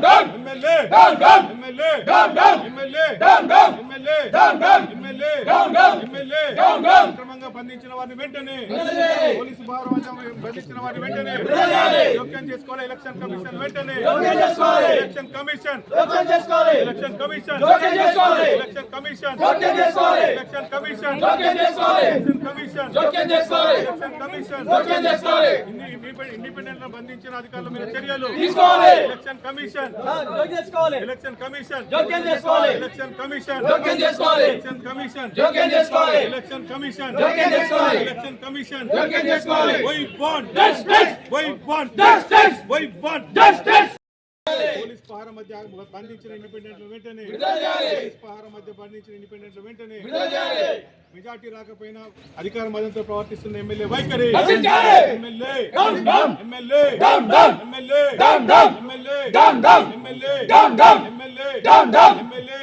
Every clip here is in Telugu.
MLA MLA MLA MLA MLA అక్రమంగా బంధించిన వారిని వెంటనే పోలీసు బంధించిన వారిని వెంటనే జోక్యం చేసుకోవాలి. ఎలక్షన్ కమిషన్ వెంటనే election commission election commission election commission election commission election commission independent బంధించిన అధికారుల మీద చర్యలు election commission election commission election commission election commission election commission election commission police పహార మధ్య బంధించిన ఇండిపెండెంట్ వెంటనే పోలీస్ పహార మధ్య బంధించిన ఇండిపెండెంట్ వెంటనే మెజార్టీ రాకపోయినా అధికార మదంతో ప్రవర్తిస్తున్న ఎమ్మెల్యే వైఖరి MLA MLA MLA MLA MLA MLA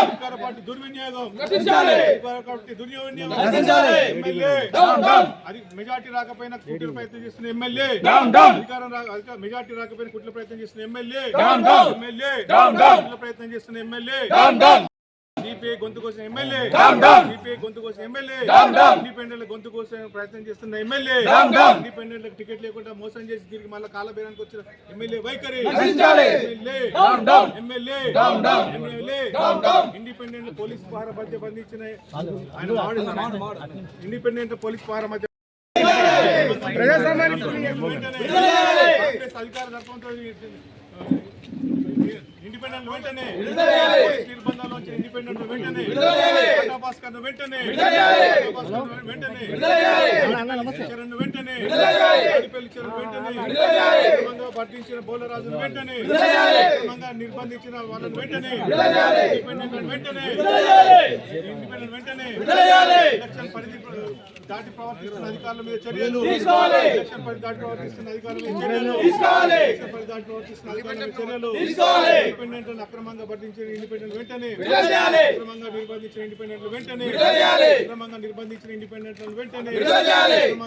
అధికార పార్టీ దుర్వినియోగం అధికార పార్టీ దుర్వినియోగం ఎమ్మెల్యే మెజార్టీ రాకపోయినా కుట్ర ప్రయత్నం చేస్తున్న ఎమ్మెల్యే మెజార్టీ రాకపోయినా కుట్ర ప్రయత్నం చేస్తున్న ఎమ్మెల్యే ఎమ్మెల్యే కుట్ర ప్రయత్నం చేస్తున్న ఎమ్మెల్యే సిపిఐ గొంతు కోసం ఎమ్మెల్యే సిపిఐ గొంతు కోసం ఎమ్మెల్యే ఇండిపెండెంట్ గొంతు కోసం ప్రయత్నం చేస్తున్న ఎమ్మెల్యే ఇండిపెండెంట్ టికెట్ లేకుండా మోసం చేసి తిరిగి మళ్ళీ కాలబేరానికి వచ్చిన ఎమ్మెల్యే వైఖరి ఎమ్మెల్యే ఎమ్మెల్యే ఇండిపెండెంట్ పోలీస్ పహార మధ్య బంధించిన ఇండిపెండెంట్ పోలీస్ పహార మధ్య అధికార దర్పంతో ఇండిపెండెంట్ వెంటనే నిర్బంధాలు వచ్చే ఇండిపెండెంట్ వెంటనే భాస్కర్ వెంటనే వెంటనే చరణ్ వెంటనే చరణ్ వెంటనే పట్టించిన బోలరాజును వెంటనే నిర్బంధించిన వాళ్ళని వెంటనే ఇండిపెండెంట్ వెంటనే ఇండిపెండెంట్ వెంటనే ఎలక్షన్ పరిధి దాటి ప్రవర్తిస్తున్న అధికారుల మీద చర్యలు ఎలక్షన్ పరిధి దాటి ప్రవర్తిస్తున్న అధికారుల మీద చర్యలు ఎలక్షన్ పరిధి దాటి ప్రవర్తిస్తున్న అధికారుల మీద చర్యలు ఇండిపెండెంట్ అక్రమంగా పట్టించిన ఇండిపెండెంట్ వెంటనే అక్రమంగా నిర్బంధించిన ఇండిపెండెంట్ వెంటనే అక్రమంగా నిర్బంధించిన ఇండిపెండెంట్ వెంటనే